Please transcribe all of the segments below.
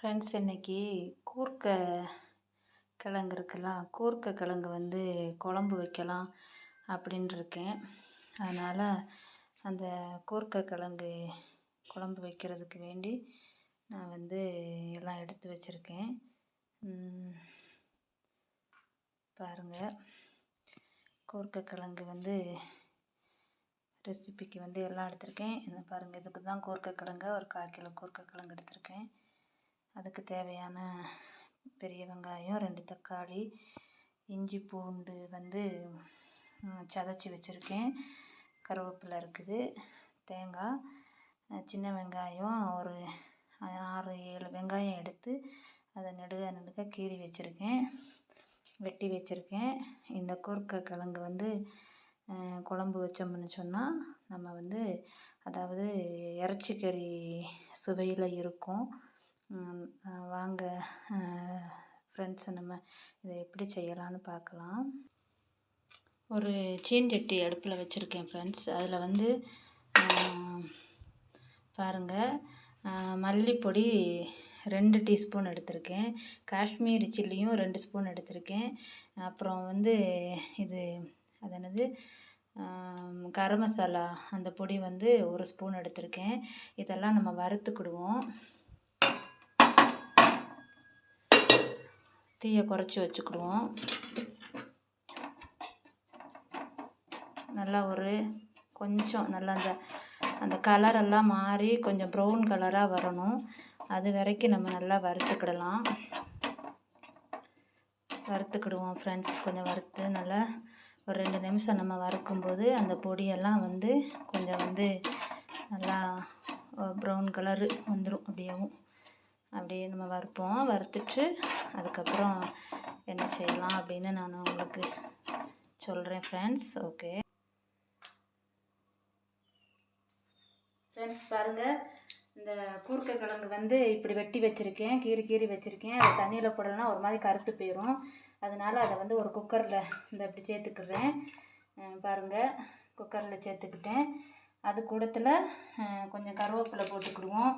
Friends, இன்னைக்கு கூர்க்க கிழங்கு இருக்குல்ல, கூர்க்க கிழங்கு வந்து குழம்பு வைக்கலாம் அப்படின்னு இருக்கேன். அதனால் அந்த கூர்க்க கிழங்கு குழம்பு வைக்கிறதுக்கு வேண்டி நான் வந்து எல்லாம் எடுத்து வச்சுருக்கேன். பாருங்கள், கூர்க்க கிழங்கு வந்து ரெசிபிக்கு வந்து எல்லாம் எடுத்திருக்கேன். என்ன பாருங்கள், இதுக்கு தான் கூர்க்க கிழங்கு ஒரு 1/4 கிலோ கூர்க்க கிழங்கு எடுத்திருக்கேன். அதுக்கு தேவையான பெரிய வெங்காயம், 2 தக்காளி, இஞ்சி பூண்டு வந்து சதைச்சி வச்சுருக்கேன், கருவேப்பிலை இருக்குது, தேங்காய், சின்ன வெங்காயம் ஒரு 6-7 வெங்காயம் எடுத்து அதை நெடுக கீறி வச்சுருக்கேன், வெட்டி வச்சுருக்கேன். இந்த கூர்க்க கிழங்கு வந்து குழம்பு வச்சோம்னு சொன்னால் நம்ம வந்து அதாவது இறைச்சிக்கறி சுவையில் இருக்கும். வாங்க ஃப்ரெண்ட்ஸ், நம்ம இதை எப்படி செய்யலான்னு பார்க்கலாம். ஒரு சீன்சட்டி அடுப்பில் வச்சுருக்கேன் ஃப்ரெண்ட்ஸ். அதில் வந்து பாருங்கள், மல்லிப்பொடி 2 டீஸ்பூன் எடுத்திருக்கேன், காஷ்மீரி சில்லியும் 2 ஸ்பூன் எடுத்திருக்கேன், அப்புறம் வந்து இது அது என்னது கரம் மசாலா அந்த பொடி வந்து 1 ஸ்பூன் எடுத்திருக்கேன். இதெல்லாம் நம்ம வறுத்துக்கிடுவோம். தீயை குறைச்சி வச்சுக்கிடுவோம். நல்லா கொஞ்சம் நல்லா அந்த கலரெல்லாம் மாறி கொஞ்சம் ப்ரௌன் கலராக வரணும். அது வரைக்கும் நம்ம நல்லா வறுத்துக்கிடுவோம் ஃப்ரெண்ட்ஸ். கொஞ்சம் வறுத்து நல்லா ஒரு 2 நிமிஷம் நம்ம வறுக்கும்போது அந்த பொடியெல்லாம் வந்து கொஞ்சம் வந்து நல்லா ப்ரௌன் கலரு வந்துடும். அப்படியே நம்ம வறுப்போம். வறுத்துட்டு அதுக்கப்புறம் என்ன செய்யலாம் அப்படின்னு நான் உங்களுக்கு சொல்கிறேன் ஃப்ரெண்ட்ஸ். ஓகே ஃப்ரெண்ட்ஸ், பாருங்கள், இந்த கூர்க்க கிழங்கு வந்து இப்படி வெட்டி வச்சுருக்கேன், கீறி வச்சுருக்கேன். அதை தண்ணியில் போடலைன்னா ஒரு மாதிரி கருத்து போயிடும். அதனால் அதை வந்து ஒரு குக்கரில் இப்படி சேர்த்துக்கிடுறேன். பாருங்கள், குக்கரில் சேர்த்துக்கிட்டேன். அது கூடத்தில் கொஞ்சம் கருவேப்பிலை போட்டுக்கிடுவோம்.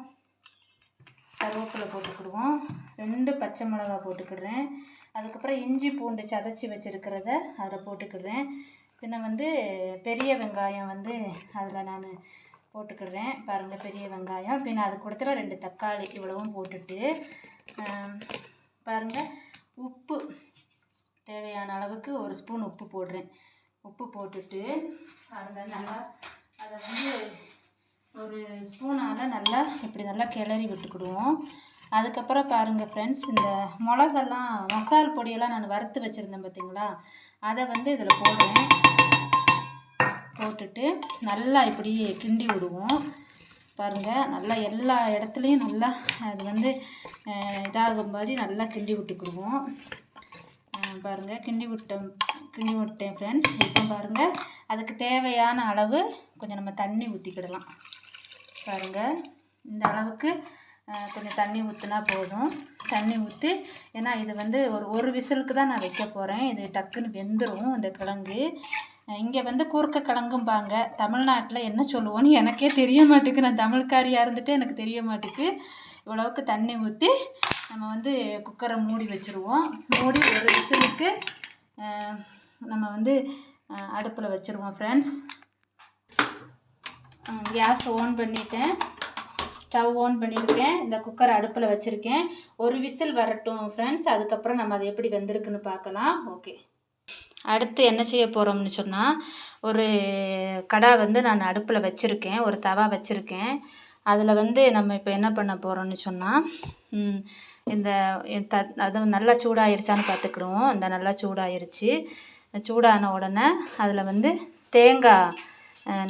2 பச்சை மிளகா போட்டுக்கிடுறேன். அதுக்கப்புறம் இஞ்சி பூண்டு சதைச்சி வச்சுருக்கிறத அதில் போட்டுக்கிடுறேன். பின்ன வந்து பெரிய வெங்காயம் வந்து அதில் நான் போட்டுக்கிடுறேன். பாருங்கள், பெரிய வெங்காயம். பின்ன அது கூடத்தில் 2 தக்காளி இவ்வளவும் போட்டுட்டு பாருங்கள், உப்பு தேவையான அளவுக்கு 1 ஸ்பூன் உப்பு போடுறேன். உப்பு போட்டுட்டு பாருங்கள், நல்லா அதை வந்து ஒரு ஸ்பூனால் நல்லா கிளறி விட்டுக்கிடுவோம். அதுக்கப்புறம் பாருங்கள் ஃப்ரெண்ட்ஸ், இந்த மிளகெல்லாம் மசால் பொடியெல்லாம் நான் வறுத்து வச்சுருந்தேன் பார்த்தீங்களா, அதை வந்து இதில் போட்டுட்டு நல்லா இப்படி கிண்டி விடுவோம். பாருங்கள், நல்லா எல்லா இடத்துலையும் நல்லா அது வந்து இதாகும் மாதிரி நல்லா கிண்டி விட்டுக்கிடுவோம். பாருங்கள், கிண்டி விட்டேன் ஃப்ரெண்ட்ஸ். இப்போ பாருங்கள், அதுக்கு தேவையான அளவு கொஞ்சம் நம்ம தண்ணி ஊற்றிக்கிடலாம். பாருங்கள், இந்த அளவுக்கு கொஞ்சம் தண்ணி ஊற்றினா போதும். தண்ணி ஊற்றி, ஏன்னா இது வந்து ஒரு விசிலுக்கு தான் நான் வைக்க போகிறேன். இது டக்குன்னு வெந்துடும் இந்த கிழங்கு. இங்கே வந்து கூர்க்க கிழங்கும்பாங்க. தமிழ்நாட்டில் என்ன சொல்லுவோன்னு எனக்கே தெரிய மாட்டேங்குது. நான் தமிழ்காரியாக இருந்துட்டு எனக்கு தெரிய மாட்டேங்குது. இவ்வளவுக்கு தண்ணி ஊற்றி நம்ம வந்து குக்கரை மூடி வச்சுருவோம். மூடி ஒரு விசிலுக்கு நம்ம வந்து அடுப்பில் வச்சுருவோம் ஃப்ரெண்ட்ஸ். கேஸ் ஓன் பண்ணிட்டேன், ஸ்டவ் ஓன் பண்ணியிருக்கேன். இந்த குக்கரை அடுப்பில் வச்சுருக்கேன். ஒரு விசில் வரட்டும் ஃப்ரெண்ட்ஸ். அதுக்கப்புறம் நம்ம அது எப்படி வெந்திருக்குன்னு பார்க்கலாம். ஓகே, அடுத்து என்ன செய்ய போகிறோம்னு சொன்னால், ஒரு கடை வந்து நான் அடுப்பில் வச்சுருக்கேன், ஒரு தவா வச்சுருக்கேன். அதில் வந்து நம்ம இப்போ என்ன பண்ண போகிறோம்னு சொன்னால், அது நல்லா சூடாயிருச்சான்னு பார்த்துக்கிடுவோம். இந்த நல்லா சூடாயிருச்சு. சூடான உடனே அதில் வந்து தேங்காய்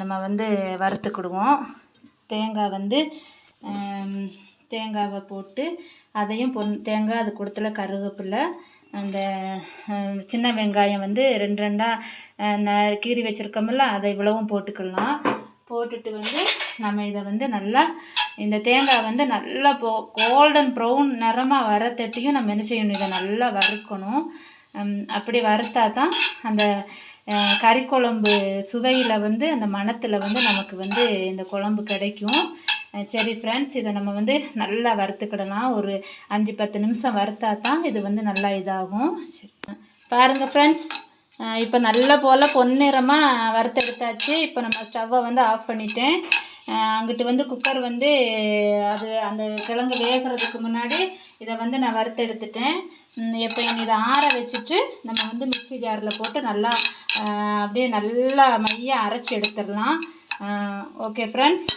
நம்ம வந்து வறுத்துக்கிடுவோம். தேங்காவை போட்டு அதையும் தேங்காய், அது கூடத்தில் கருவேப்பிலை, அந்த சின்ன வெங்காயம் வந்து 2 கீறி வச்சுருக்கோம்ல, அதை இவ்வளவும் போட்டுக்கலாம். போட்டுட்டு வந்து நம்ம இதை வந்து நல்லா இந்த தேங்காய் வந்து நல்லா கோல்டன் ப்ரௌன் நிறமாக வரத்தட்டியும் நம்ம என்ன செய்யணும், இதை நல்லா வறுக்கணும். அப்படி வறுத்தா தான் அந்த கறிக்குழம்பு சுவையில் வந்து அந்த மணத்தில் வந்து நமக்கு வந்து இந்த குழம்பு கிடைக்கும். சரி ஃப்ரெண்ட்ஸ், இதை நம்ம வந்து நல்லா வறுத்துக்கிடலாம். ஒரு 5-10 நிமிஷம் வறுத்தா தான் இது வந்து நல்லா இதாகும். சரி பாருங்கள் ஃப்ரெண்ட்ஸ், இப்போ நல்ல போல் பொன்னிறமாக வறுத்தெடுத்தாச்சு. இப்போ நம்ம ஸ்டவ்வை வந்து ஆஃப் பண்ணிட்டேன். அங்கிட்டு வந்து குக்கர் வந்து அது அந்த கிழங்கு வேகிறதுக்கு முன்னாடி இதை வந்து நான் வறுத்தெடுத்துட்டேன். இப்போ இதை ஆற வச்சுட்டு நம்ம வந்து மிக்ஸி ஜாரில் போட்டு நல்லா அப்படியே நல்லா மையாக அரைச்சி எடுத்துடலாம். ஓகே ஃப்ரெண்ட்ஸ்,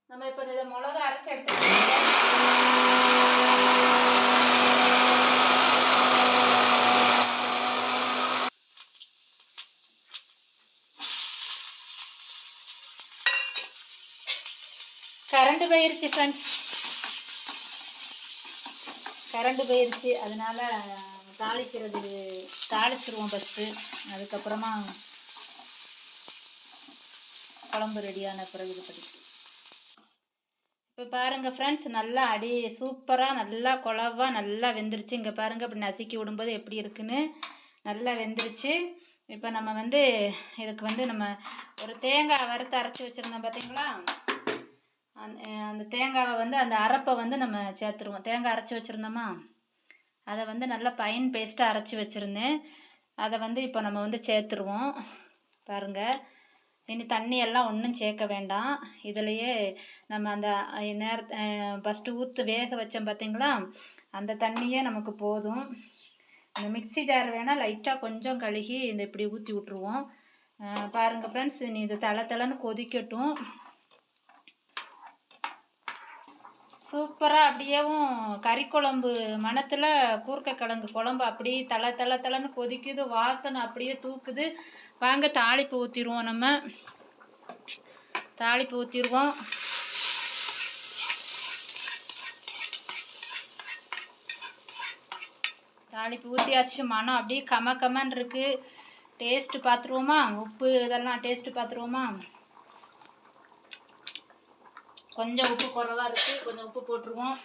நம்ம இப்போ இதை மிளகா அரைச்சி எடுத்துக்கலாம். கரண்ட் போயிருச்சு ஃப்ரெண்ட்ஸ், கரண்ட் போயிருச்சு. அதனால தாளிச்சிருவோம் ஃபஸ்ட்டு. அதுக்கப்புறமா குழம்பு ரெடியான பிறகு இது படிச்சு. இப்போ பாருங்கள் ஃப்ரெண்ட்ஸ், நல்லா சூப்பராக நல்லா குழவா நல்லா வெந்துருச்சு. இங்கே பாருங்கள், அப்படி நசுக்கி விடும்போது எப்படி இருக்குன்னு நல்லா வெந்துருச்சு. இப்போ நம்ம வந்து இதுக்கு வந்து நம்ம ஒரு தேங்காய் வறுத்து அரைச்சி வச்சுருந்தோம் பார்த்தீங்களா, அந்த தேங்காவை வந்து அந்த அரைப்பை வந்து நம்ம சேர்த்துருவோம். தேங்காய் அரைச்சி வச்சுருந்தோமா, அதை வந்து நல்லா ஃபைன் பேஸ்ட்டாக அரைச்சி வச்சுருந்தேன். அதை வந்து இப்போ நம்ம வந்து சேர்த்துருவோம். பாருங்கள், இனி தண்ணியெல்லாம் ஒன்றும் சேர்க்க வேண்டாம். இதுலேயே நம்ம அந்த ஃபஸ்ட்டு வேக வச்சோம் பார்த்தீங்களா, அந்த தண்ணியே நமக்கு போதும். அந்த மிக்ஸி ஜார் வேணால் லைட்டாக கொஞ்சம் கழுகி இந்த இப்படி ஊற்றி விட்ருவோம். பாருங்கள் ஃப்ரெண்ட்ஸ், இனி இது தளன்னு கொதிக்கட்டும். சூப்பராக அப்படியேவும் கறி குழம்பு மணத்தில் கூர்க்கக்கிழங்கு குழம்பு அப்படியே தளன்னு கொதிக்குது. வாசனை அப்படியே தூக்குது. வாங்க தாளிப்பு ஊற்றிடுவோம். நம்ம தாளிப்பு ஊற்றிடுவோம். தாளிப்பு ஊற்றியாச்சு. மனம் அப்படியே கமன்னு இருக்குது. டேஸ்ட்டு பார்த்துருவோமா, உப்பு இதெல்லாம் டேஸ்ட்டு பார்த்துருவோமா. கொஞ்சம் உப்பு குறைவா இருக்குது, கொஞ்சம் உப்பு போட்டுருவோம்.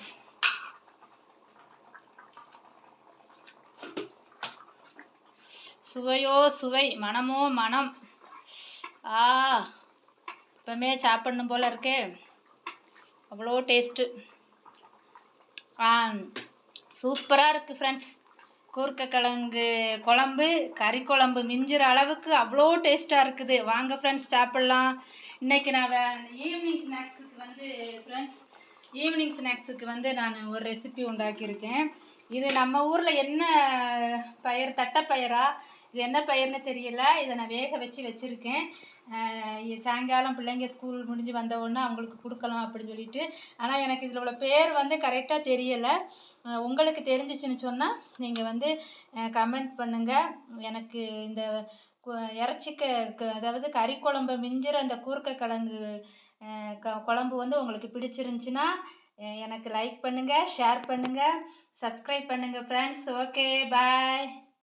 சுவையோ சுவை, மனமோ மனம். இப்போமே சாப்பிடணும் போல் இருக்கே, அவ்வளோ டேஸ்ட்டு. சூப்பராக இருக்குது ஃப்ரெண்ட்ஸ். கூர்க்கக்கிழங்கு குழம்பு கறி குழம்பு மிஞ்சிற அளவுக்கு அவ்வளோ டேஸ்ட்டாக இருக்குது. வாங்க ஃப்ரெண்ட்ஸ், சாப்பிட்லாம். இன்றைக்கி நான் ஈவினிங் ஸ்நாக்ஸுக்கு வந்து நான் ஒரு ரெசிபி உண்டாக்கியிருக்கேன். இது நம்ம ஊரில் என்ன பயிர், தட்டைப்பயிரா, இது என்ன பயிர்னு தெரியல. இதை நான் வேக வச்சுருக்கேன். சாயங்காலம் பிள்ளைங்க ஸ்கூல் முடிஞ்சு வந்தவுடனே அவங்களுக்கு கொடுக்கலாம் அப்படின்னு சொல்லிட்டு. ஆனால் எனக்கு இதில் உள்ள பேர் வந்து கரெக்டாக தெரியலை. உங்களுக்கு தெரிஞ்சிச்சுன்னு சொன்னால் நீங்கள் வந்து கமெண்ட் பண்ணுங்கள். எனக்கு இந்த அதாவது கறி குழம்பு மிஞ்சிற அந்த கூர்க்கக்கிழங்கு குழம்பு வந்து உங்களுக்கு பிடிச்சிருந்துச்சின்னா எனக்கு லைக் பண்ணுங்கள், ஷேர் பண்ணுங்கள், சப்ஸ்கிரைப் பண்ணுங்கள் ஃப்ரெண்ட்ஸ். ஓகே, பாய்.